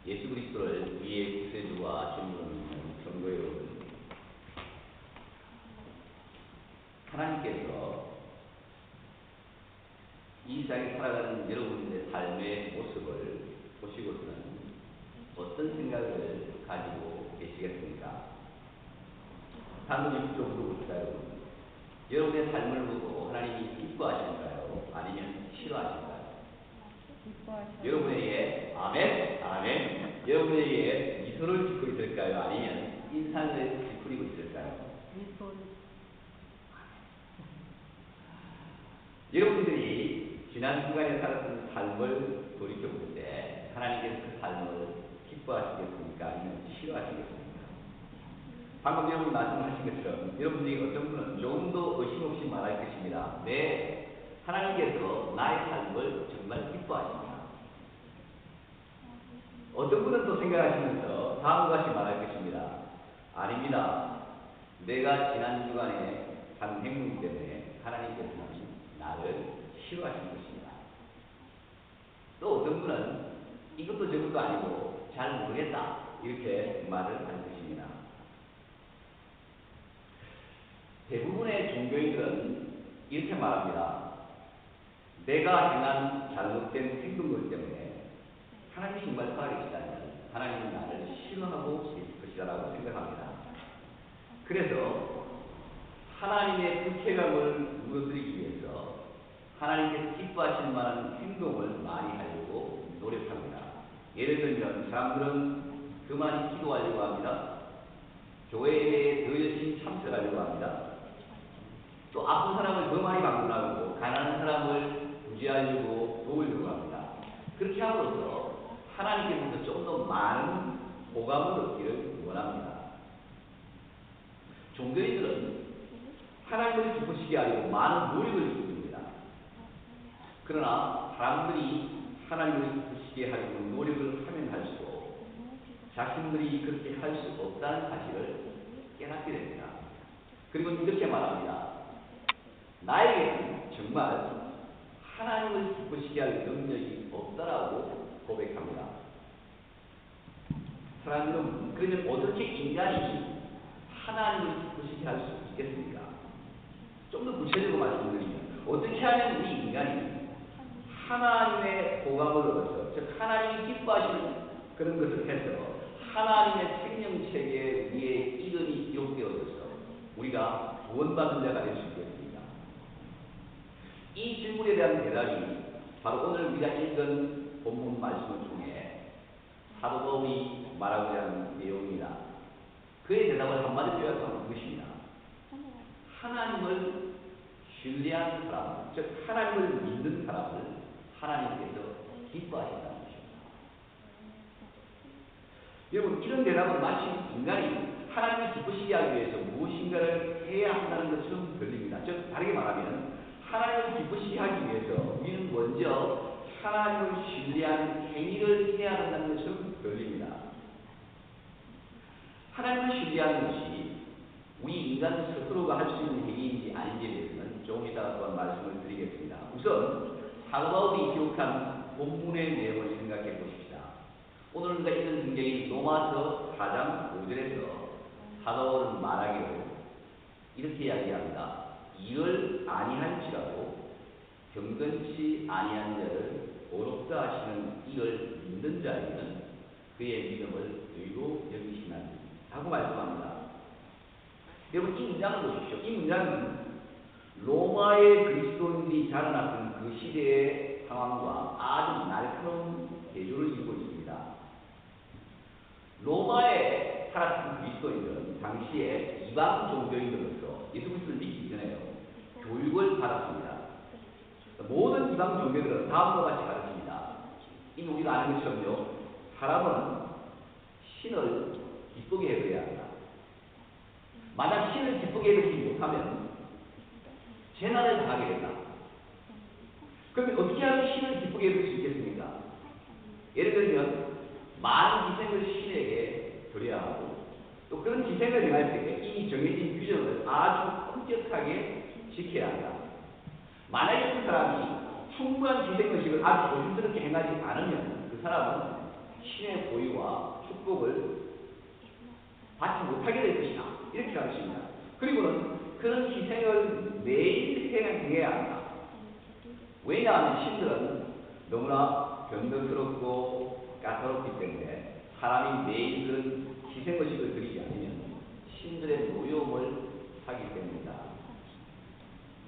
예수 그리스도를 우리의 구세주와 주님으로 믿는 성도 여러분, 하나님께서 이 세상에 살아가는 여러분들의 삶의 모습을 보시고서는 어떤 생각을 가지고 계시겠습니까? 한번 좀 물어볼까요? 여러분의 삶을 보고 하나님이 기뻐하실까요? 아니면 싫어하실까요? 여러분에게 아멘, 아멘. 여러분에게 미소를 짓고 있을까요? 아니면 인상을 찌푸리고 있을까요? 여러분들이 지난 주간에 살았던 삶을 돌이켜볼 때 하나님께서 그 삶을 기뻐하시겠습니까? 아니면 싫어하시겠습니까? 방금 여러분 말씀하신 것처럼 여러분들이 어떤 분은 조금도 의심 없이 말할 것입니다. 네, 하나님께서 나의 삶을 정말 기뻐하십니다. 어떤 분은 또 생각하시면서 다음과 같이 말할 것입니다. 아닙니다. 내가 지난 주간에 한 행동 때문에 하나님께서는 나를 싫어하시는 것입니다. 또 어떤 분은 이것도 저것도 아니고 잘 모르겠다 이렇게 말을 하는 것입니다. 대부분의 종교인들은 이렇게 말합니다. 내가 행한 잘못된 행동들 때문에 하나님이 정말 살아계시다면 하나님은 나를 싫어하고 계실 것이라고 생각합니다. 그래서 하나님의 불쾌감을 무너뜨리기 위해서 하나님께서 기뻐하실 만한 행동을 많이 하려고 노력합니다. 예를 들면 사람들은 더 많이 기도하려고 합니다. 교회에 더 열심히 참석하려고 합니다. 또 아픈 사람을 더 많이 방문하고 가난한 사람을 구제하려고 도우려고 합니다. 그렇게 함으로써 하나님께서도 좀 더 많은 호감을 얻기를 원합니다. 종교인들은 하나님을 기쁘시게 하려고 많은 노력을 기울입니다. 그러나 사람들이 하나님을 기쁘시게 하려고 노력을 하면 할수록 자신들이 그렇게 할 수 없다는 사실을 깨닫게 됩니다. 그리고 이렇게 말합니다. 나에게는 정말 하나님을 기쁘시게 할 능력이 없다라고 고백합니다. 사랑하는 여러분, 그러면 어떻게 인간이 하나님을 기쁘시게 할 수 있겠습니까? 좀 더 구체적으로 말씀드리면 어떻게 하면 우리 인간이 하나님의 호감을 얻어서, 즉 하나님이 기뻐하시는 그런 것을 해서 하나님의 생명책에 우리의 이름이 기록되어져서 우리가 구원받는 자가 될 수 있겠습니까? 이 질문에 대한 대답이 바로 오늘 우리가 읽은 본문 말씀을 통해 사도 바울이 말하고자 하는 내용입니다. 그의 대답을 한마디로 요약하면 이것입니다. 하나님을 신뢰하는 사람, 즉 하나님을 믿는 사람을 하나님께서 기뻐하신다는 것입니다. 여러분, 이런 대답은 마치 인간이 하나님을 기쁘시게 하기 위해서 무엇인가를 해야 한다는 것처럼 들립니다. 즉 다르게 말하면 하나님을 기쁘시게 하기 위해서 우리는 먼저 하나님을 신뢰하는 행위를 해야 한다는 것처럼 들립니다. 하나님을 신뢰하는 것이 우리 인간 스스로가 할 수 있는 행위인지 아닌지에 대해서는 조금 이따가 또한 말씀을 드리겠습니다. 우선 사도 바울이 기록한 본문의 내용을 생각해 보십시다. 오늘 우리가 읽은 성경인 로마서 4장 5절에서 사도 바울은 말하기를 이렇게 이야기합니다. 이를 아니할지라도 경건치 아니한 자를 어렵다 하시는 이를 믿는 자에게는 그의 믿음을 의로 여기시나니 하고 말씀합니다. 여러분, 이 문장을 보십시오. 이 문장은 로마의 그리스도인들이 자라났던 그 시대의 상황과 아주 날카로운 대조를 이루고 있습니다. 로마에 살았던 그리스도인들은 당시에 이방 종교인들로서 예수 그리스도를 믿기 전에요, 교육을 받았습니다. 모든 이방 종교들은 다음과 같이 가르칩니다. 이미 우리가 아는 것처럼요, 사람은 신을 기쁘게 해드려야 한다. 만약 신을 기쁘게 해드리지 못하면 재난을 당하게 된다. 그럼 어떻게 하면 신을 기쁘게 해드릴 수 있겠습니까? 예를 들면 많은 희생을 신에게 드려야 하고, 또 그런 희생을 행할 때 이미 정해진 규정을 아주 엄격하게 지켜야 한다. 만약에 그 사람이 충분한 희생의식을 아주 조심스럽게 행하지 않으면 그 사람은 신의 보유와 축복을 받지 못하게 될 것이다. 이렇게 가르칩니다. 그리고는 그런 희생을 매일 해야 한다. 왜냐하면 신들은 너무나 변덕스럽고 까다롭기 때문에 사람이 매일 그런 희생의식을 드리지 않으면 신들의 노여움을 하기 때문이다.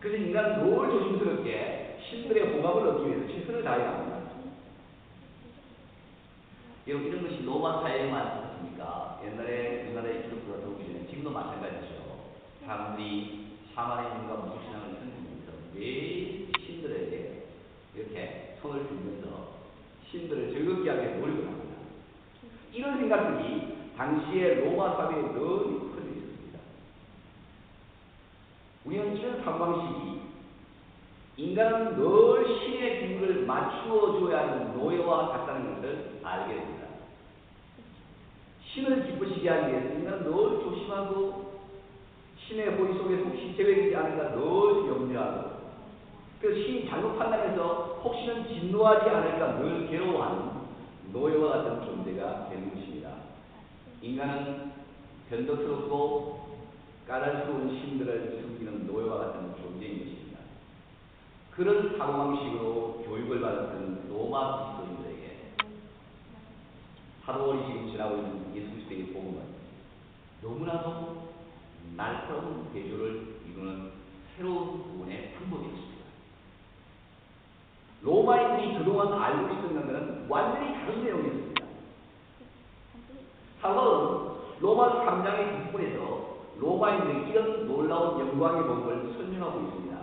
그래서 인간은 늘 조심스럽게 신들의 호감을 얻기 위해서 최선을 다해야 합니다. 여러분, 이런 것이 로마 사회에만 있었습니까? 옛날에 우리나라에 기독교가 들어오기 전에 지금도 마찬가지죠. 사람들이 사마리아인과 무신앙을 섬기면서 매일 신들에게 이렇게 손을 들면서 신들을 즐겁게 하기 위해 노력을 합니다. 이런 생각들이 당시에 로마 사회에 늘 퍼져 있었습니다. 우리는 이런 사고방식이 인간은 늘 신의 비율을 맞추어 줘야 하는 노예와 같다는 것을 알게 됩니다. 신을 기쁘시게 하기 위해서 인간은 늘 조심하고 신의 호의 속에서 혹시 제외되지 않을까 늘 염려하고, 그래서 신이 잘못 판단해서 혹시는 진노하지 않을까 늘 괴로워하는 노예와 같은 존재가 되는 것입니다. 인간은 변덕스럽고 까다로운 신들을 섬기는 노예와 같은 존재인 것입니다. 그런 사고방식으로 교육을 받았던 로마 그리스도인들에게 사도월이 지금 지나고 있는 예수 그리스도의 복음은 너무나도 날카로운 대조를 이루는 새로운 부분의 방법이었습니다. 로마인들이 그동안 알고 있었던 것은 완전히 다른 내용이었습니다. 사도는 로마 3장의 뒷부분에서 로마인들이 이런 놀라운 영광의 복음을 설명하고 있습니다.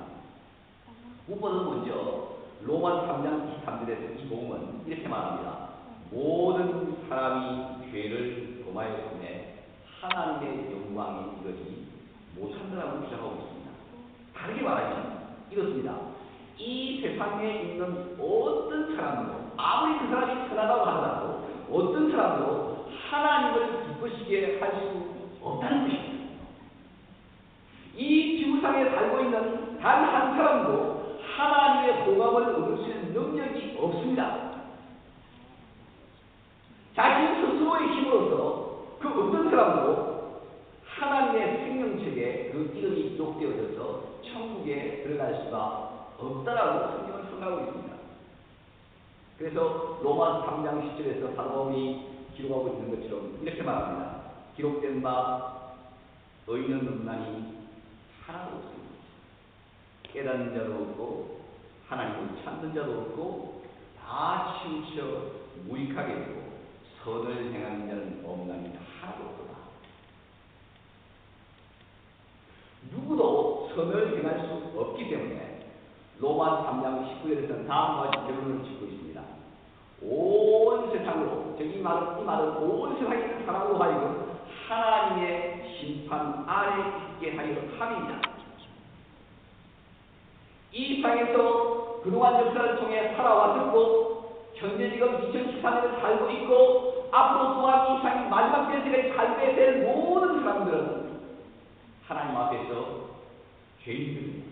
무엇보다 먼저 로마 3장 23절에서 이 복음은 이렇게 말합니다. 모든 사람이 죄를 범하였음에 하나님의 영광에 이르지 못한다라고 주장하고 있습니다. 다르게 말하면 이렇습니다. 이 세상에 있는 어떤 사람도, 아무리 그 사람이 선하다고 하더라도 어떤 사람도 하나님을 기쁘시게 할 수 없다는 것입니다. 이 지구상에 살고 있는 단 한 사람도 하나님의 호감을 얻을 수 있는 능력이 없습니다. 자신 스스로의 힘으로서 그 어떤 사람도 하나님의 생명책에 그 이름이 기록되어져서 천국에 들어갈 수가 없다라고 성경을 설명하고 있습니다. 그래서 로마 3장 10절에서 바울이 기록하고 있는 것처럼 이렇게 말합니다. 기록된 바 의인은 없나니 하나도 없습니다. 깨닫는 자도 없고 하나님을 찾는 자도 없고 다 치우쳐 무익하게 되고 선을 행하는 자는 없나니 하나도 없다. 누구도 선을 행할 수 없기 때문에 로마 3장 19절에서는 다음과 같이 결론을 짓고 있습니다. 온 세상으로, 이 말은 온 세상에 있는 사람으로 하여금 하나님의 심판 아래 있게 하려 함입니다. 이 땅에서 그동안 역사를 통해 살아왔었고 현재 지금 2014년을 살고 있고 앞으로 또한 이 땅이 마지막 때까지 살게 될 모든 사람들은 하나님 앞에서 죄인들입니다.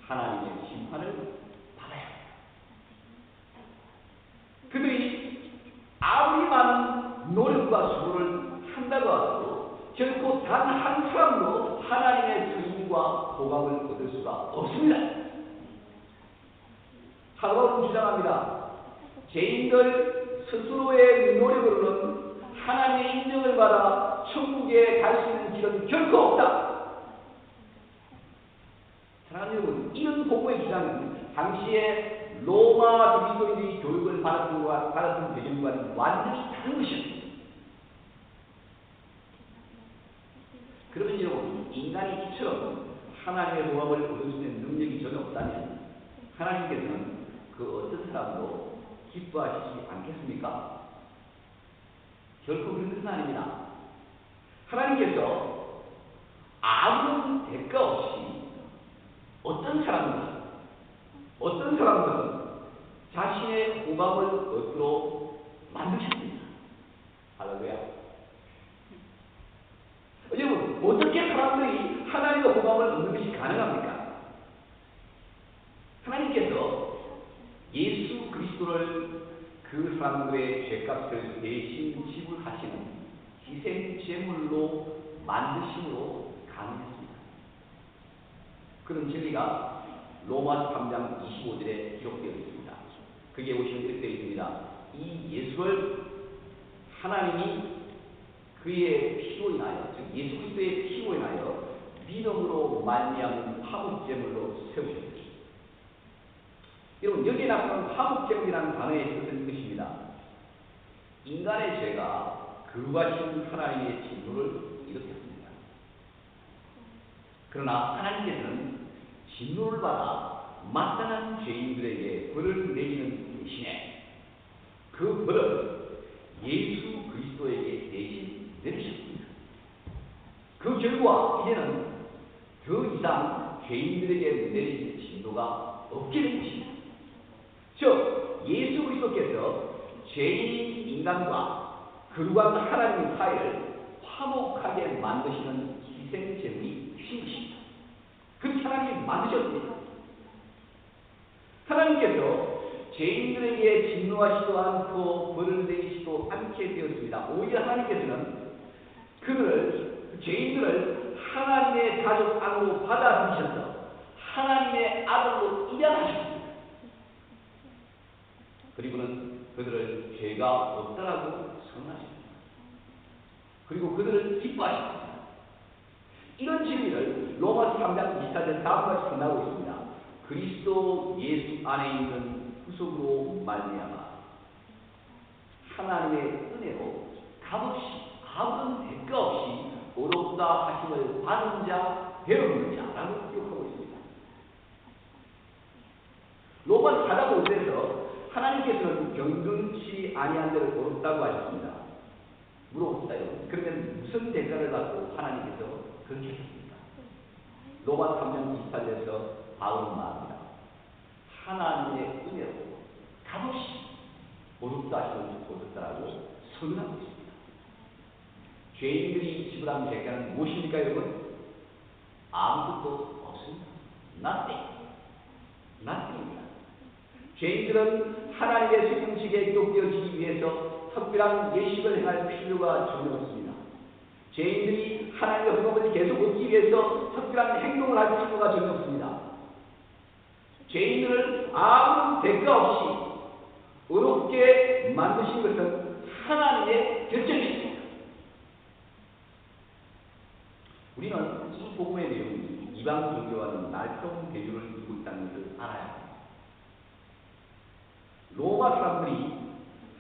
하나님의 심판을 받아야 합니다. 그들이 아무리 많은 노력과 수고를 한다고 하더라도 결코 단 한 사람도 하나님의 승인과 호감을 얻을 수가 없습니다. 사도는 주장합니다. 죄인들 스스로의 노력으로는 하나님의 인정을 받아 천국에 갈 수 있는 길은 결코 없다. 사랑하는 여러분, 이런 복음의 주장은 당시에 로마 그리스도인들이 교육을 받았던 배경과는 완전히 다른 것입니다. 그러면 여러분, 인간이 이처럼 하나님의 호감을 얻을 수 있는 능력이 전혀 없다면 하나님께서는 그 어떤 사람도 기뻐하시지 않겠습니까? 결코 그런 것은 아닙니다. 하나님께서 아무런 대가 없이 어떤 사람들은 자신의 호감을 얻도록 만드셨습니다. 할렐루야. 여러분, 어떻게 사람들이 하나님의 호감을 얻는 것이 가능합니까? 하나님께서 예수 그리스도를 그 사람들의 죄값을 대신 지불하시는 희생 제물로 만드심으로 가능했습니다. 그런 진리가 로마서 3장 25절에 기록되어 있습니다. 그게 보시면 이렇게 되어 있습니다. 이 예수를 하나님이 그의 피로 인하여, 즉 예수 그리스도의 피로 인하여 믿음으로 말미암은 화목제물로 세우셨습니다. 여러분, 여기에 나타난 화목제물이라는 단어의 뜻은 이것입니다. 인간의 죄가 거룩하신 하나님의 진노를 일으켰습니다. 그러나 하나님께서는 진노를 받아 마땅한 죄인들에게 벌을 내리는 대신에 그 벌을 예수 그리스도에게 대신 내리셨습니다. 그 결과 이제는 더 이상 죄인들에게 내리실 진노가 없게 된 것입니다. 즉 예수 그리스도께서 죄인인 인간과 거룩한 하나님의 사이를 화목하게 만드시는 희생 제물이 되신 것입니다. 그렇게 하나님이 만드셨습니다. 하나님께서 죄인들에게 진노하시도 않고 벌을 내리시도 않게 되었습니다. 오히려 하나님께서는 죄인들을 하나님의 가족 안으로 받아들이셔서 하나님의 아들로 입양하셨습니다. 그리고는 그들을 죄가 없다라고 선언하십니다. 그리고 그들을 기뻐하십니다. 이런 진리를 로마서 3장 24절 다음과 같이 나오고 있습니다. 그리스도 예수 안에 있는 구속으로 말미암아 하나님의 은혜로 값없이 아무런 대가 없이 의롭다 하심을 받은 자 배우는 자라고 기록하고 있습니다. 로마서 4장 5절에서 하나님께서는 경건치 아니한 자를 의롭다고 하셨습니다. 물어봅시다. 그러면 무슨 대가를 받고 하나님께서 그렇게 하셨습니까? 로마서 3장 28절에서 바울은 말합니다. 하나님의 은혜로 값없이 의롭다 하심을 얻었다라고 선언하고 있습니다. 죄인들이 지불한 대가는 무엇입니까, 여러분? 아무것도 없습니다. nothing입니다. 죄인들은 하나님의 생명식에 기록되어지기 위해서 특별한 예식을 행할 필요가 전혀 없습니다. 죄인들이 하나님의 복음을 계속 얻기 위해서 특별한 행동을 할 필요가 전혀 없습니다. 죄인들을 아무 대가 없이 의롭게 만드신 것은 하나님의 결정이십니다. 우리는 이 복음의 내용이 이방 종교와는 날카로운 대조를 이루고 있다는 것을 알아야 합니다. 로마 사람들이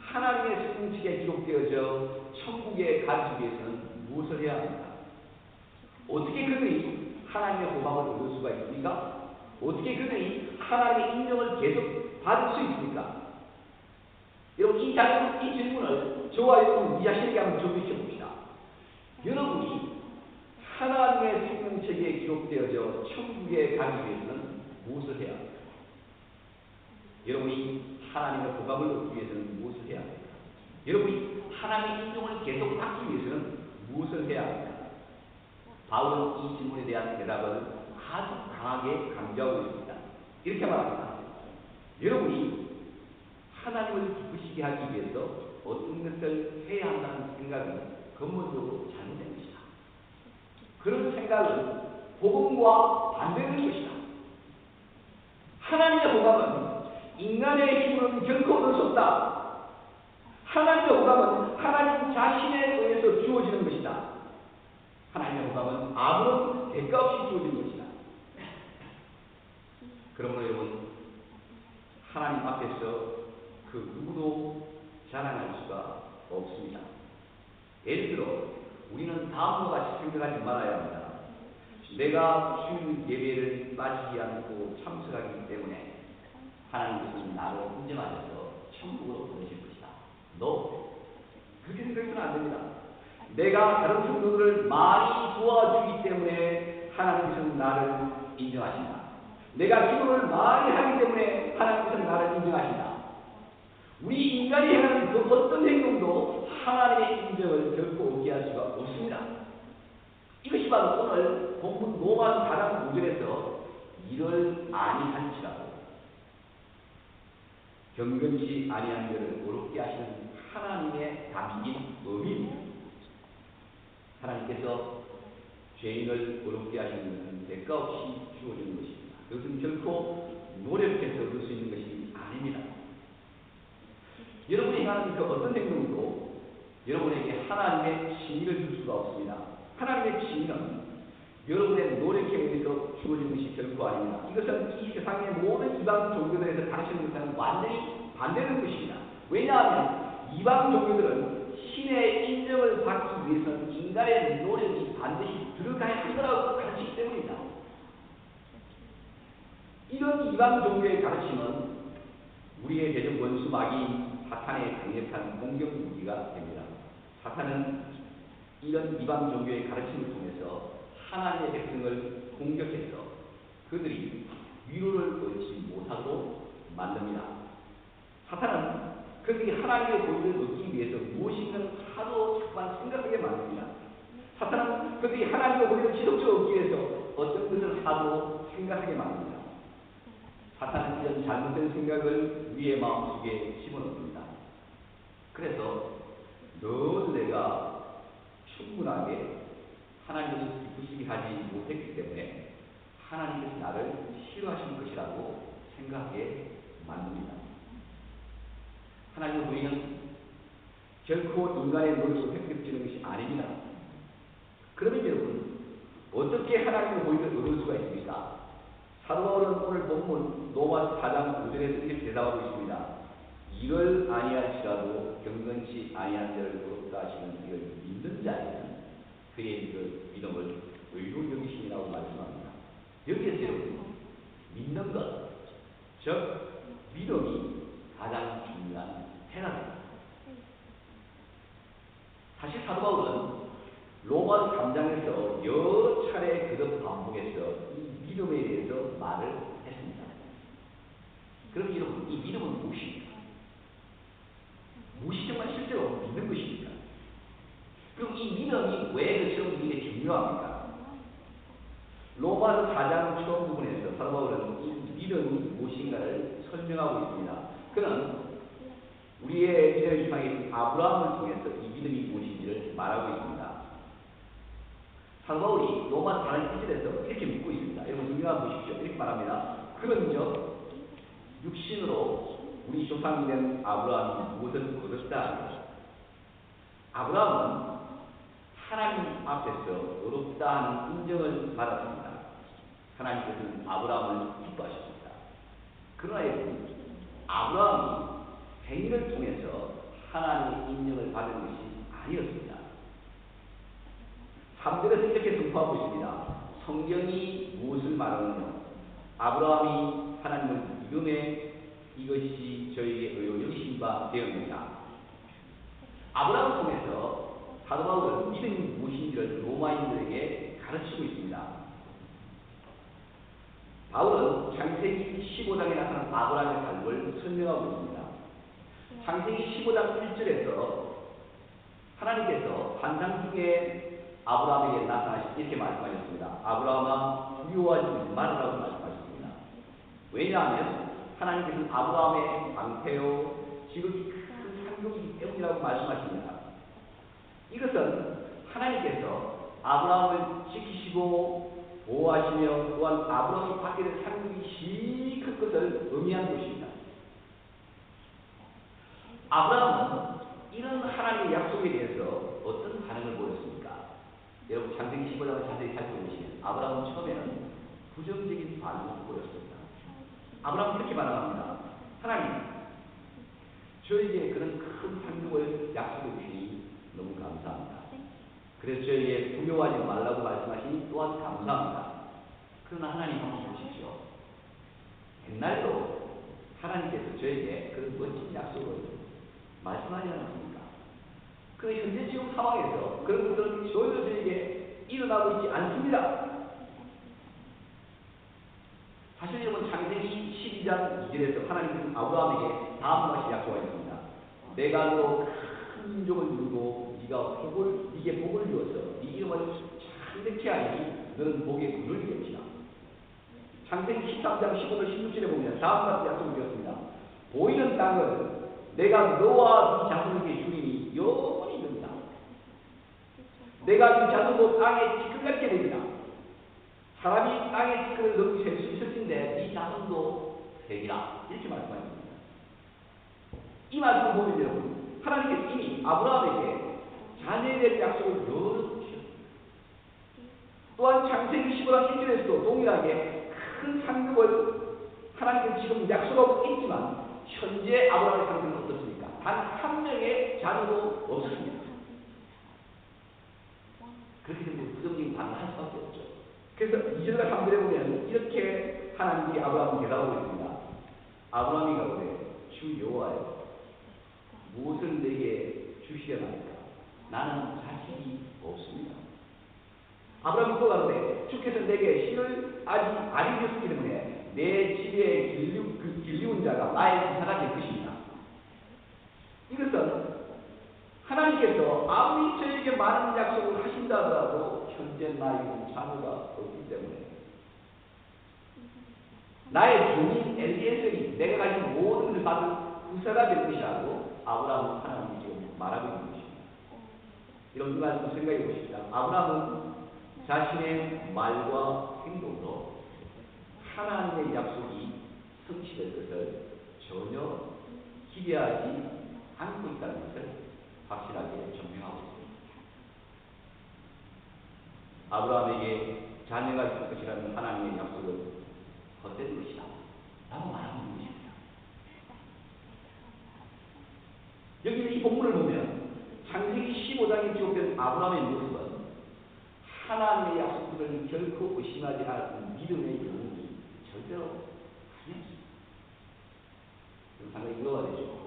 하나님의 생명책에 기록되어져 천국에 가기 위해서는 무엇을 해야 합니까? 어떻게 그들이 하나님의 보답을 얻을 수가 있습니까? 어떻게 그들이 하나님의 인정을 계속 받을 수 있습니까? 여러분, 이 질문을 저와 여러분 이 자신에게 한번 적용시켜 봅시다. 여러분이 하나님의 생명책에 기록되어져 천국에 가기 위해서는 무엇을 해야 합니까? 여러분이 하나님의 보답을 얻기 위해서는 무엇을 해야 합니까? 여러분이 하나님의 인정을 계속 받기 위해서는 무엇을 해야 합니까? 바울은 이 질문에 대한 대답을 아주 강하게 강조하고 있습니다. 이렇게 말합니다. 여러분이 하나님을 기쁘시게 하기 위해서 어떤 것을 해야 한다는 생각은 근본적으로 잘못된 것이다. 그런 생각은 복음과 반대되는 것이다. 하나님의 복음은 인간의 힘으로는 결코 얻을 수 없다. 하나님의 복음은 하나님 자신에 의해서 주어지는 것이다. 하나님의 복음은 아무런 대가 없이 주어지는 것이다. 그러므로 여러분, 하나님 앞에서 그 누구도 자랑할 수가 없습니다. 예를 들어 우리는 다음과 같이 생각하지 말아야 합니다. 내가 주일 예배를 빠지지 않고 참석하기 때문에 하나님께서는 나를 인정하셔서 천국으로 보내실 것이다. 그렇게 생각하면 안 됩니다. 내가 다른 성도들을 많이 도와주기 때문에 하나님께서는 나를 인정하신다. 내가 기도를 많이 하기 때문에 하나님께서는 나를 인정하신다. 우리 인간이 행하는 그 어떤 행동도 하나님의 인정을 결코 얻게 할 수가 없습니다. 이것이 바로 오늘 본문 로마서 4장 9절에서 이를 아니할지라도 경건치 아니한 자를 어렵게 하시는 하나님의 담긴 의미입니다. 하나님께서 죄인을 어렵게 하시는 것은 대가 없이 주어지는 것입니다. 그것은 결코 노력해서 얻을 수 있는 것이 아닙니다. 여러분이 행하는 그 어떤 행동도 여러분에게 하나님의 칭의를 줄 수가 없습니다. 하나님의 칭의는 여러분의 노력에 의해서 주어진 것이 결코 아닙니다. 이것은 이 세상의 모든 이방 종교들에서 가르치는 것과는 완전히 반대되는 것입니다. 왜냐하면 이방 종교들은 신의 인정을 받기 위해서는 인간의 노력이 반드시 들어가야 할 거라고 가르치기 때문입니다. 이런 이방 종교의 가르침은 우리의 대적 원수 마귀인 사탄의 강력한 공격 무기가 됩니다. 사탄은 이런 이방 종교의 가르침을 통해서 하나님의 백성을 공격해서 그들이 위로를 얻지 못하도록 만듭니다. 사탄은 그들이 하나님의 보이를 얻기 위해서 무엇인가를 하도 자꾸만 생각하게 만듭니다. 사탄은 그들이 하나님의 보이를 지속적으로 얻기 위해서 어떤 것을 하도 생각하게 만듭니다. 사탄은 이런 잘못된 생각을 우리의 마음속에 집어넣습니다. 그래서 늘 내가 충분하게 하나님을 기쁘시게 하지 못했기 때문에 하나님께서 나를 싫어하실 것이라고 생각하게 만듭니다. 하나님의 보이는 결코 인간의 노력으로 획득되는 것이 아닙니다. 그러면 여러분 어떻게 하나님의 보이를 얻을 수가 있습니까? 사도 바울은 오늘 본문 로마서 4장 5절에서 이렇게 대답하고 있습니다. 이걸 아니할지라도 경건치 아니한 자를 어렵다 하시는 이를 믿는 자에게는 그의 그 믿음을 의로 여기심이라고 말씀합니다. 여기에서 여러분 믿는 것, 즉 믿음이 가장 중요한 해답입니다. 사실 사도 바울은 로마서 3장에서 여러 차례 그것 반복해서 이 믿음에 대해서 말을 했습니다. 그럼 여러분 이 믿음은 무엇입니까? 무엇이 정말 실제로 믿는 것입니까? 그럼 이 믿음이 왜 그처럼 우리에게 중요합니까? 로마서 4장 처음 부분에서 사도 바울은 이 믿음이 무엇인가를 설명하고 있습니다. 그는 우리의 믿음의 주상인 아브라함을 통해서 이 믿음이 무엇인지를 말하고 있습니다. 사도 바울이 로마서 4장 1절에서 이렇게 묻고 있습니다. 여러분 설명해 보십시오. 이렇게 말합니다. 그런즉 육신으로 우리 조상이 된 아브라함이 무엇을 거뒀다? 아브라함은 하나님 앞에서 어렵다 하는 인정을 받았습니다. 하나님께서는 아브라함을 기뻐하셨습니다. 그러나 여러분, 아브라함이 행위를 통해서 하나님의 인정을 받은 것이 아니었습니다. 3절에서 이렇게 선포하고 있습니다. 성경이 무엇을 말하느냐? 아브라함이 하나님을 믿음에 이것이 저에게 의로 여기신 바 되었느냐? 아브라함을 통해서 사도 바울은 믿음이 무엇인지를 로마인들에게 가르치고 있습니다. 바울은 창세기 15장에 나타난 아브라함의 삶을 설명하고 있습니다. 창세기 15장 1절에서 하나님께서 환상 중에 아브라함에게 나타나시 이렇게 말씀하셨습니다. 아브라함아 두려워하지 말으라고 말씀하셨습니다. 왜냐하면 하나님께서는 아브라함의 방패요 지극히 큰 상급이기 때문이라고 말씀하십니다. 이것은 하나님께서 아브라함을 지키시고 보호하시며 또한 아브라함이 받게 될 상급이 시큰 것을 의미한 것입니다. 아브라함은 이런 하나님의 약속에 대해서 어떤 반응을 보였습니까? 여러분 창세기 15장을 자세히 살펴보시면 아브라함은 처음에는 부정적인 반응을 보였습니다. 아브라함은 그렇게 반응합니다. 하나님, 저에게 그런 큰 상급을 약속해 주시니 너무 감사합니다. 그래서 저에게 두려워하지 말라고 말씀하시니 또한 감사합니다. 그러나 하나님 한번 보십시오. 옛날에도 하나님께서 저에게 그런 멋진 약속을 말씀하지 않았습니까? 그런데 현재 지금 상황에서 그런 것들은 전혀 저에게 일어나고 있지 않습니다. 사실 여러분 창세기 12장 2절에서 하나님께서는 아브라함에게 다음과 같이 약속하였습니다. 내가 너로 큰 민족을 이루고 네게 복을 주어서 네 이름을 창대케 하니 너는 복의 근을 이을지라. 창세기 13장 15절 16절에 보면 다음과 같이 약속을 드렸습니다. 보이는 땅을 내가 너와 네 자손에게 주리니 영원히 됩니다. 내가 네 자손도 땅에 티끌같게 되리라. 사람이 땅에 티끌을 넘기 셀 수 있을진데 네 자손도 되리라. 이렇게 말씀하십니다. 이 말씀을 보면 여러분, 하나님께서 이미 아브라함에게 자녀에 대한 약속을 여러 번 주셨습니다. 또한 창세기 15장 1절에서도 동일하게 큰 상급을 하나님께서 지금 약속하고 있지만 현재 아브라함의 상급은 어떻습니까? 단 한 명의 자녀도 없습니다. 그렇기 때문에 부정적인 반응을 할 수밖에 없죠. 그래서 2절과 3절에 보면 이렇게 하나님이 아브라함을 대답하고 있습니다. 아브라함이 가로되 주 여호와여 무엇을 내게 주시려나이까? 나는 자식이 없습니다. 아브라함이 또 가로되 주께서 내게 신을 아직 안 이루셨기 때문에 내 집에 길리운 자가 나의 부사가 될 것입니다. 이것은 하나님께서 아무리 저에게 많은 약속을 하신다 하더라도 현재 나에게는 자녀가 없기 때문에 나의 종인 엘리에셀이 내가 가진 모든 것을 받을 부사가 될 것이라고 아브라함은 하나님이 지금 말하고 있는 것입니다. 여러분 이 말씀 생각해 보십시다. 아브라함은 자신의 말과 행동으로 하나님의 약속이 성취될 것을 전혀 기대하지 않고 있다는 것을 확실하게 증명하고 있습니다. 아브라함에게 자녀가 있을 것이라는 하나님의 약속은 헛된 것이다 라고 말하고 있는 것입니다. 여기 이 본문을 보면 창세기 15장에 기록된 아브라함의 모습은 하나님의 약속들을 결코 의심하지 않은 믿음의 영웅이 절대로 아니었습니다. 상당히 위로가 되죠.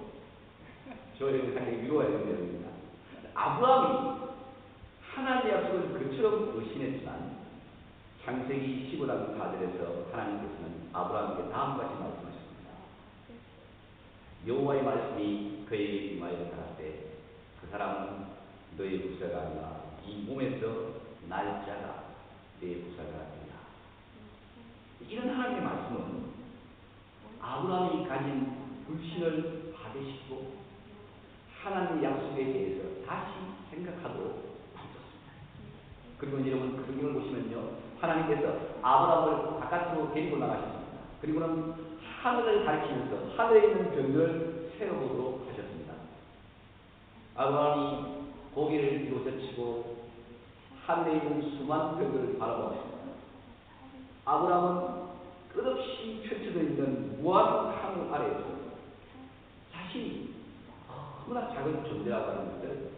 저에게 상당히 위로가 되는 내용입니다. 아브라함이 하나님의 약속을 그처럼 의심했지만 창세기 15장 4절에서 하나님께서는 아브라함에게 다음과 같이 말씀하셨습니다. 여호와의 말씀이 그에게 임하여 가라사대 그 사람은 너의 부사가 아니라 이 몸에서 날짜가 내 부사가 아니라. 이런 하나님의 말씀은 아브라함이 가진 불신을 파괴시키고 하나님의 약속에 대해서 다시 생각하도록 만들었습니다. 그리고 여러분 그 성경을 보시면요, 하나님께서 아브라함을 바깥으로 데리고 나가셨습니다. 그리고는 하늘을 가리키면서 하늘에 있는 별들을 세어보도록 하셨습니다. 아브라함이 고개를 뒤로젖히고 하늘에 있는 수많은 별들을 바라보았습니다. 아브라함은 끝없이 펼쳐져 있는 무한 하늘 아래에서 자신이 너무나 작은 존재라고 하는 것을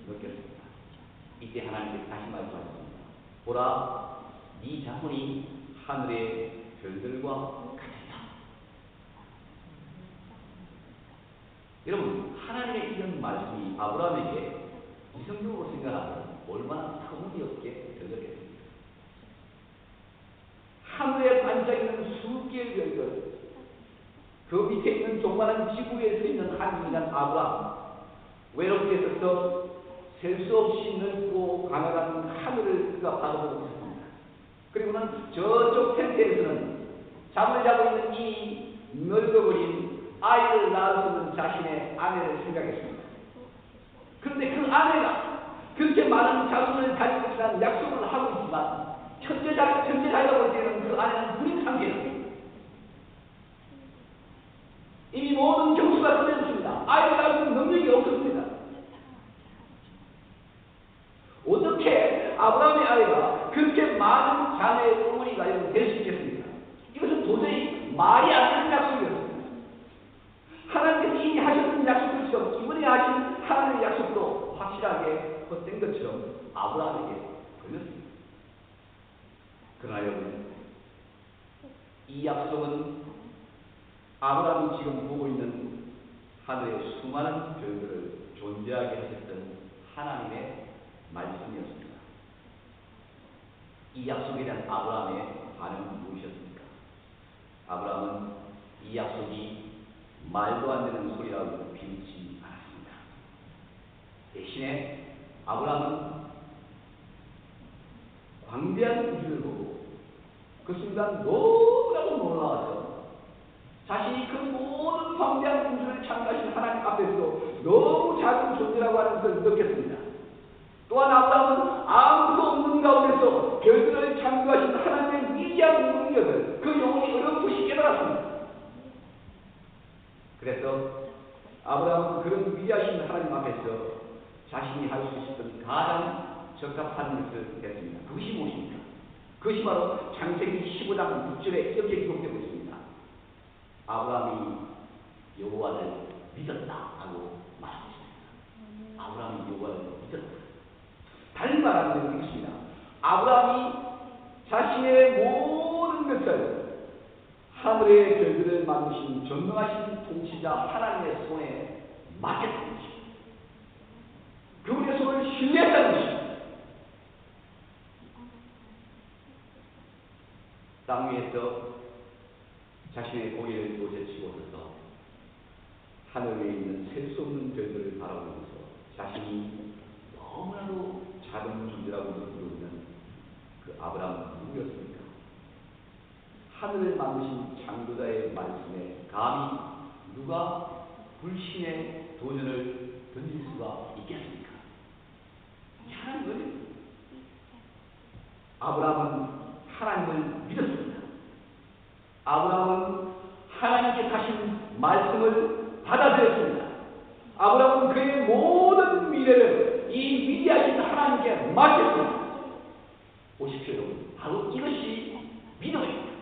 느꼈습니다. 이때 하나님께서 다시 말씀하셨습니다. 보라, 네 자손이 하늘의 별들과 같으리라. 여러분, 하나님의 이런 말씀이 아브라함에게 이성적으로 생각하면 얼마나 터무니없게 들렸겠습니까? 하늘에 반짝이는 수개의 별들, 그 밑에 있는 조그마한 지구에 서 있는 한 인간 아브라함, 외롭게 서서 셀 수 없이 넓고 강한 하늘을 그가 바라보고 있었습니다. 그리고는 저쪽 텐트에서는 잠을 자고 있는 이 늙어버린 아이를 낳을 수 있는 자신의 아내를 생각했습니다. 그런데 그 아내가 그렇게 많은 자손을 가지고 있다는 약속을 하고 있지만 현재 자기가 볼 때는 그 아내는 불임 상태입니다. 이미 모든 경수가 끝냈습니다. 아이를 낳을 수 있는 능력이 없었습니다. 어떻게 아브라함의 아이가 그렇게 많은 자녀의 어머니가 될 수 있겠습니까? 이것은 도저히 말이 안 되는 약속이었습니다. 하나님께서 이미 하셨던 약속들처럼 이번에 하신 하나님의 약속도 확실하게 헛된 것처럼 아브라함에게 걸렸습니다. 그러나 여러분, 이 약속은 아브라함이 지금 보고 있는 하늘의 수많은 별들을 존재하게 하셨던 하나님의 말씀이었습니다. 이 약속에 대한 아브라함의 반응은 무엇이었습니까? 아브라함은 이 약속이 말도 안 되는 소리라고 비웃지 않았습니다. 대신에 아브라함은 광대한 우주를 보고 그 순간 너무나도 놀라워서 자신이 그 모든 광대한 우주를 창조하신 하나님 앞에서 너무 작은 존재라고 하는 것을 느꼈습니다. 또한 아브라함은 아무도 없는 가운데서 별들을 창조하신 하나님의 위대한 능력을 그 영혼이 어렴풋이 깨달았습니다. 그래서 아브라함은 그런 위대하신 하나님 앞에서 자신이 할 수 있었던 가장 적합한 것을 했습니다. 그것이 무엇입니까? 그것이 바로 창세기 15장 6절에 이렇게 기록되고 있습니다. 아브라함이 여호와를 믿었다 하고 말하고 있습니다. 아브라함이 여호와를 믿었다. 다른 말하면 이것입니다. 아브라함이 자신의 모든 것을 하늘의 별들을 만드신 전능하신 통치자 하나님의 손에 맡겼던 것입니다. 그분의 손을 신뢰했다는 것입니다. 땅 위에서 자신의 고개를 도제치고서 하늘 위에 있는 셀 수 없는 별들을 바라보면서 자신이 너무나도 작은 존재라고 느끼고 있는 그 아브라함은 누구였습니까? 하늘을 만드신 창조자의 말씀에 감히 누가 불신의 도전을 던질 수가 있겠습니까? 하나님을 아브라함은 하나님을 믿었습니다. 아브라함은 하나님께 하신 말씀을 받아들였습니다. 아브라함은 그의 모든 미래를 이 위대하신 하나님께 맡겼습니다. 보십시오, 여러분. 바로 이것이 믿음입니다.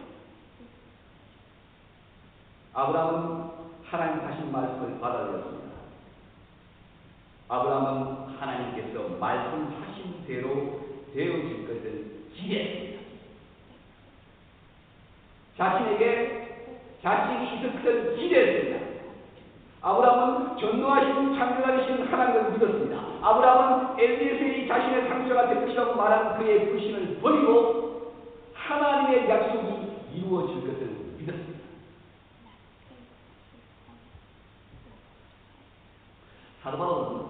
아브라함은 하나님 하신 말씀을 받아들였습니다. 아브라함은 하나님께서 말씀하신 대로 되어질 것을 기대했습니다. 자신에게 자식이 있을 것을 기대했습니다. 아브라함은 전능하신 창조자이신 하나님을 믿었습니다. 아브라함은 엘리에셀이 자신의 상처가 될 것이라고 말한 그의 불신을 버리고 하나님의 약속이 이루어질 것을 믿었습니다. 사도 바울은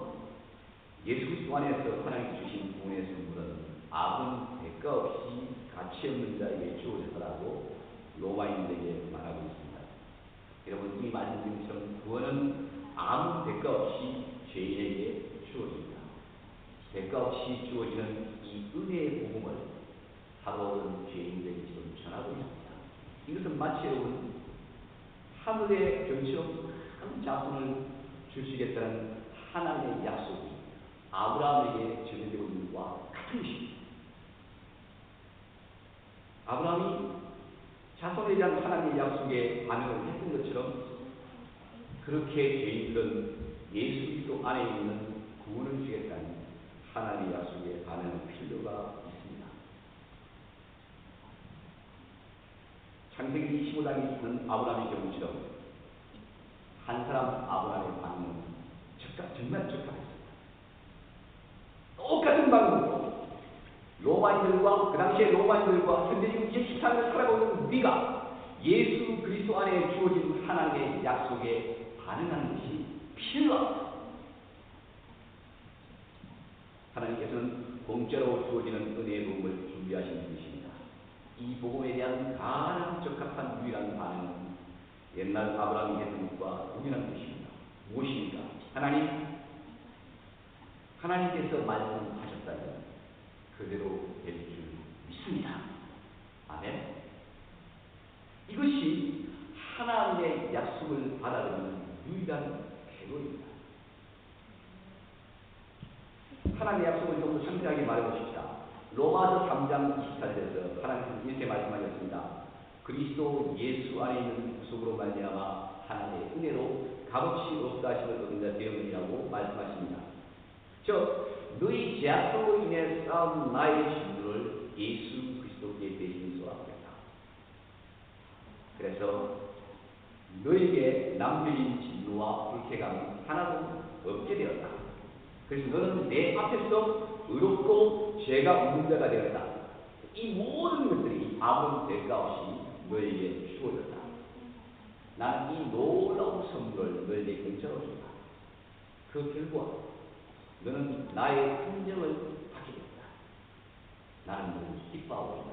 예수 그리스도 안에서 하나님께 주신 구원의 선물은 아무 대가 없이 가치 없는 자에게 주어졌다고 로마인들에게 말하고 있습니다. 여러분, 이미 말씀드린 것처럼 구원은 아무 대가 없이 죄인에게 주어집니다. 대가 없이 주어지는 이 은혜의 복음을 사도 바울은 죄인들에게 지금 전하고 있습니다. 이것은 마치 여러분 하늘의 별처럼 큰 자손을 주시겠다는 하나님의 약속이 아브라함에게 전해되고 있는 것과 같은 것입니다. 아브라함이 자손에 대한 하나님의 약속에 반응을 했던 것처럼 그렇게 죄인들은 예수 그리스도 안에 있는 구원을 주겠다는 하나님의 약속에 반응할 필요가 있습니다. 창세기 25장에 있는 아브라함의 경우처럼 한 사람 아브라함의 반응은 정말 적합했습니다. 똑같은 방법으로 로마인들과 그 당시의 로마인들과 현재 지금 24년을 살아가고 있는 우리가 예수 그리스도 안에 주어진 하나님의 약속에 반응하는 것이 필요합니다. 하나님께서는 공짜로 주어지는 은혜의 복음을 준비하신 분이십니다. 이 복음에 대한 가장 적합한 유일한 반응은 옛날 아브라함이 했던 것과 동일한 것입니다. 무엇입니까? 하나님께서 말씀하셨다면 그대로 될 줄 믿습니다. 아멘. 이것이 하나님의 약속을 받아들이는 유일한 태도입니다. 하나님의 약속을 좀 더 상세하게 말해보십시다. 로마서 3장 24절에서 하나님께서 이렇게 말씀하셨습니다. 그리스도 예수 안에 있는 구속으로 말미암아 하나님의 은혜로 값없이 없다 하심을 얻은 자 되었느니라고 말씀하십니다. 즉 너희 죄악으로 인해 쌓은 나의 진노를 예수 그리스도께 대신 쏘았겠다. 그래서 너에게 남겨진 진노와 불쾌감은 하나도 없게 되었다. 그래서 너는 내 앞에서 의롭고 죄가 없는 자가 되었다. 이 모든 것들이 아무런 대가 없이 너에게 주어졌다. 나는 이 놀라운 선물을 너에게 공짜로 준다. 그 결과 너는 나의 긍정을 받게 된다. 나는 너를 기뻐하고 있다.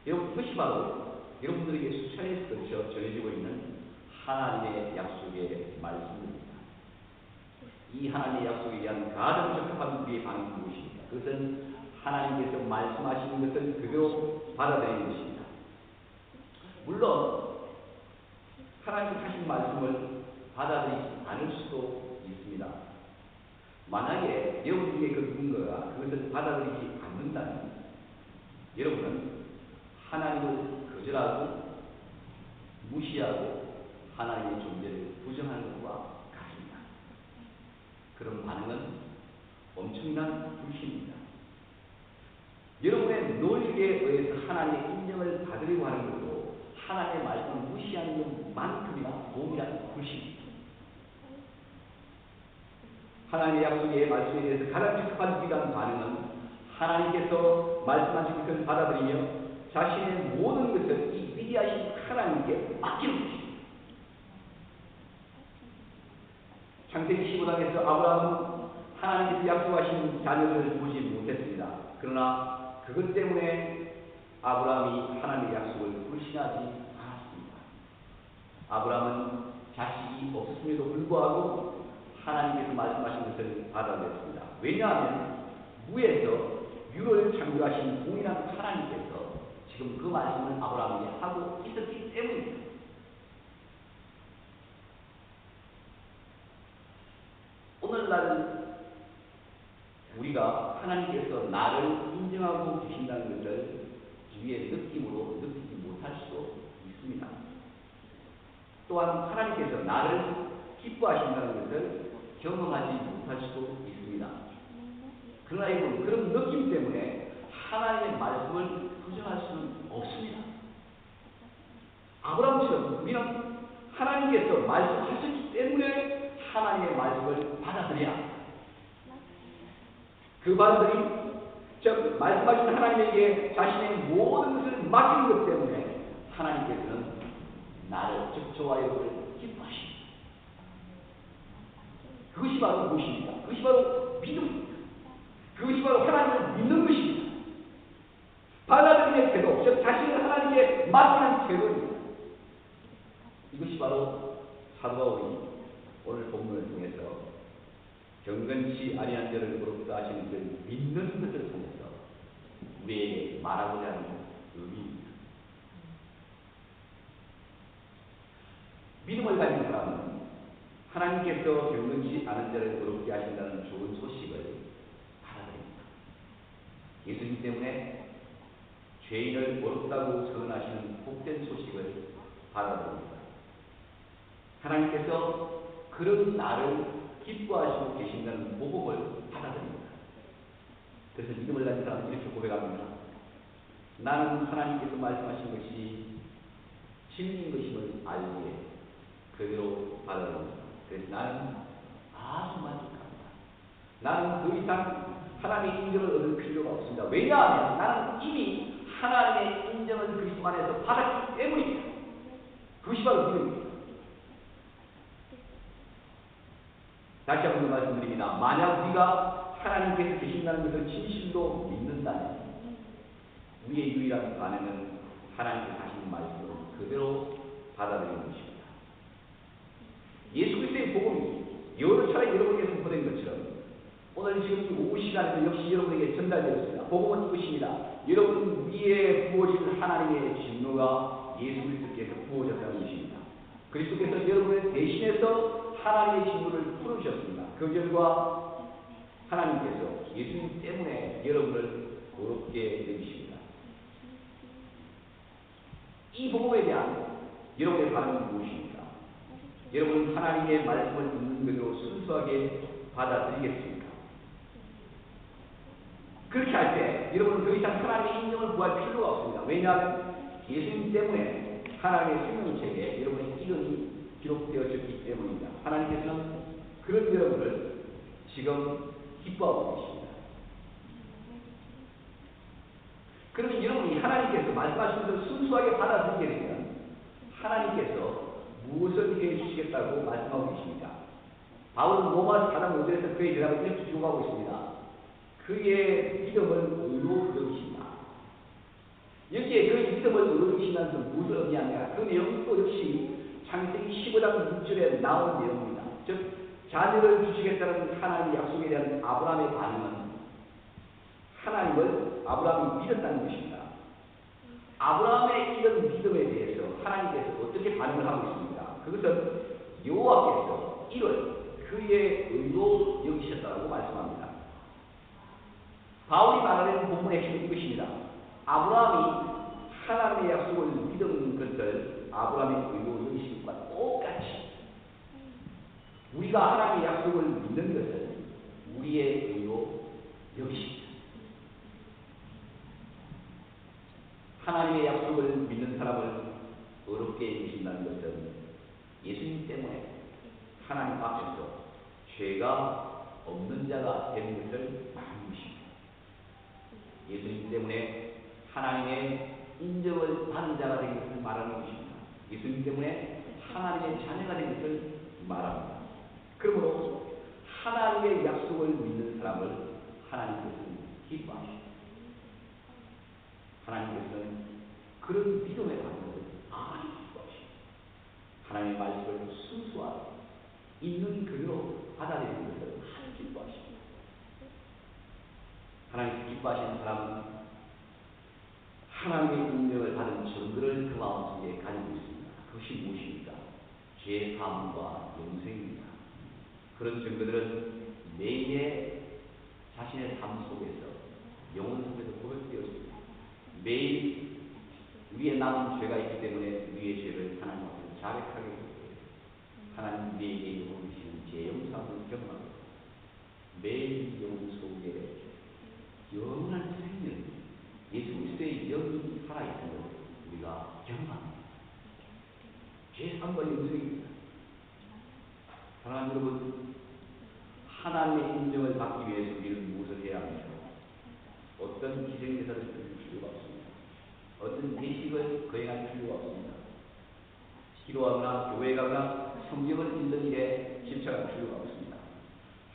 여러분, 이것이 바로 여러분들에게 수차례에 걸쳐 전해지고 있는 하나님의 약속의 말씀입니다. 이 하나님의 약속에 대한 가장 적합한 우리의 반응이 무엇입니까? 그것은 하나님께서 말씀하시는 것을 그대로 받아들이는 것입니다. 물론 하나님께서 하신 말씀을 받아들이지 않을 수도 있습니다. 만약에 여러분 중에 그 누군가가 그것을 받아들이지 않는다면 여러분은 하나님을 거절하고 무시하고 하나님의 존재를 부정하는 것과 같습니다. 그런 반응은 엄청난 불신입니다. 여러분의 논리에 의해서 하나님의 인정을 받으려고 하는 것도 하나님의 말씀을 무시하는 것만큼이나 동일한 불신입니다. 하나님의 약속의 말씀에 대해서 가장 적합한 유일한 반응은 하나님께서 말씀하신 것을 받아들이며 자신의 모든 것을 이 위대하신 하나님께 맡기는 것입니다. 창세기 15장에서 아브라함은 하나님께서 약속하신 자녀를 보지 못했습니다. 그러나 그것 때문에 아브라함이 하나님의 약속을 불신하지 않았습니다. 아브라함은 자식이 없음에도 불구하고 하나님께서 말씀하신 것을 받아들였습니다. 왜냐하면 무에서 유를 창조하신 동일한 하나님께서 지금 그 말씀을 아브라함에게 하고 있었기 때문입니다. 오늘날 우리가 하나님께서 나를 인정하고 계신다는 것을 우리의 느낌으로 느끼지 못할 수도 있습니다. 또한 하나님께서 나를 기뻐하신다는 것을 경험하지 못할 수도 있습니다. 그러나 여러분, 그런 느낌 때문에 하나님의 말씀을 부정할 수는 없습니다. 아브라함처럼 우리는 하나님께서 말씀하셨기 때문에 하나님의 말씀을 받아들여야 합니다. 그 받아들임, 즉 말씀하신 하나님에게 자신의 모든 것을 맡기는 것 때문에 하나님께서는 나를, 즉 저와 여러분을 기뻐하십니다. 그것이 바로 무엇입니까? 그것이 바로 믿음입니다. 그것이 바로 하나님을 믿는 것입니다. 받아들이는 태도, 즉 자신을 하나님께 맡기는 태도입니다. 이것이 바로 사도 바울이 오늘 본문을 통해서 경건치 아니한 자를 부럽다 하시는 그 믿는 것을 통해서 우리에게 말하고자 하는 의미입니다. 믿음을 가진 사람은 하나님께서 경건치 않은 자를 부럽게 하신다는 좋은 소식을 받아들입니다. 예수님 때문에 죄인을 어렵다고 선언하시는 복된 소식을 받아들입니다. 하나님께서 그런 나를 기뻐하시고 계신다는 복음을 받아들입니다. 그래서 믿음을 가진 사람은 이렇게 고백합니다. 나는 하나님께서 말씀하신 것이 진리인 것임을 알기에 그대로 받아들입니다. 그래서 나는 아주 만족합니다. 나는 더 이상 하나님의 인정을 얻을 필요가 없습니다. 왜냐하면 나는 이미 하나님의 인정을 그리스도 안에서 받았기 때문입니다. 그것이 바로 믿음입니다. 다시 한번 말씀드립니다. 만약 우리가 하나님께서 계신다는 것을 진실로 믿는다면 우리의 유일한 반응은 하나님께서 하신 말씀을 그대로 받아들이는 것입니다. 예수 그리스도의 복음이 여러 차례 여러분에게 선포된 것처럼 오늘 지금 이 오후 시간에도 역시 여러분에게 전달되었습니다. 복음은 이것입니다. 여러분 위에 부어진 하나님의 진노가 예수 그리스도께서 부어졌다는 것입니다. 그리스도께서 여러분을 대신해서 하나님의 진노를 풀어주셨습니다. 그 결과 하나님께서 예수님 때문에 여러분을 어렵게 여기십니다. 이 복음에 대한 여러분의 반응은 무엇입니까? 여러분 하나님의 말씀을 듣는 그대로 순수하게 받아들이겠습니까? 그렇게 할 때 여러분은 더 이상 하나님의 인정을 구할 필요가 없습니다. 왜냐하면 예수님 때문에 하나님의 생명책에 여러분의 이름이 기록되어졌기 때문입니다. 하나님께서는 그런 여러분을 지금 기뻐하고 계십니다. 그러면 여러분이 하나님께서 말씀하신 것을 순수하게 받아들이게 되면 하나님께서 무엇을 해 주시겠다고 말씀하고 계십니까? 바울은 로마서 4장 5절에서 그의 대답을 이렇게 기록하고 있습니다. 그의 믿음은 의로 여기신다. 여기에 그 믿음을 얻으시면서 무엇을 의미하냐? 그 내용도 역시 창세기 15장 6절에 나온 내용입니다. 즉 자녀를 주시겠다는 하나님의 약속에 대한 아브라함의 반응은 하나님을 아브라함이 믿었다는 것입니다. 아브라함의 이런 믿음에 대해서 하나님께서 어떻게 반응을 하고 있습니까? 그것은 여호와께서 이를 그의 의로 여기셨다고 말씀합니다. 바울이 말하는 본문의 핵심은 이것입니다. 아브라함이 하나님의 약속을 믿은 것을 아브라함의 의로 여기신 것과 똑같이 우리가 하나님의 약속을 믿는 것을 우리의 의로 여기십니다. 하나님의 약속을 믿는 사람을 어렵게 여기신다는 것은 예수님 때문에 하나님 앞에서 죄가 없는 자가 되는 것을 말하는 것입니다. 예수님 때문에 하나님의 인정을 받은 자가 된 것을 말하는 것입니다. 예수님 때문에 하나님의 자녀가 된 것을 말합니다. 그러므로 하나님의 약속을 믿는 사람을 하나님께서는 기뻐하십니다. 하나님께서는 그런 믿음에 받는 것을 아주 기뻐하십니다. 하나님의 말씀을 순수하게 있는 그대로 받아들이는 것을 아주 기뻐하십니다. 하나님께서 기뻐하시는 사람은 하나님의 인정을 받은 증거를 그 마음속에 가지고 있습니다. 그것이 무엇입니까? 죄 사함과 영생입니다. 그런 증거들은 매일의 자신의 삶 속에서 영혼 속에서 고백되었습니다. 매일 우리의 남은 죄가 있기 때문에 우리의 죄를 하나님 앞에서 자백하게 되고 하나님 우리에게 요구하시는 죄 용서를 경험하고 매일 영혼 속에 영원한 생명 예수 그리스도의 영이 살아있음을 우리가 경험합니다. 죄 사함과 영생입니다. 사랑하는 여러분, 하나님의 인정을 받기 위해서 우리는 무엇을 해야 합니까? 어떤 기생제사를 드릴 필요가 없습니다. 어떤 예식을 거행할 필요가 없습니다. 기도하거나 교회 가거나 성경을 읽는 일에 집착할 필요가 없습니다.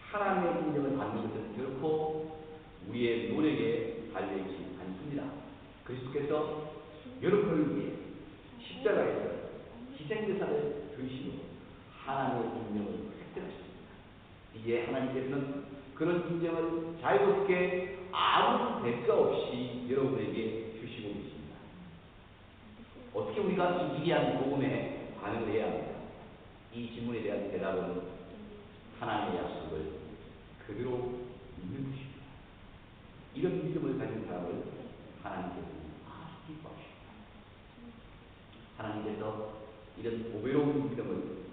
하나님의 인정을 받는 것은 결코 우리의 노력에 달려있지 않습니다. 그리스도께서 여러분을 위해 십자가에서 희생제사를 드리시고 하나님의 인정을 획득하셨습니다. 이제 하나님께서는 그런 인정을 자유롭게 아무 대가 없이 여러분에게 주시고 계십니다. 어떻게 우리가 이 위대한 복음에 반응을 해야 합니까? 이 질문에 대한 대답은 하나님의 약속을 그대로 믿는 것입니다. 이런 믿음을 가진 사람을 하나님께서는 아주 기뻐하십니다. 하나님께서 이런 보배로운 믿음을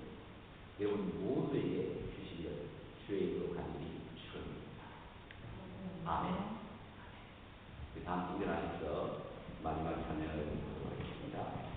여러분 모두에게 주시기를 주의 이름으로 간절히 축원합니다. 아멘. 다음 일어나셔서 마지막 찬양을 드리도록 하겠습니다.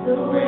The way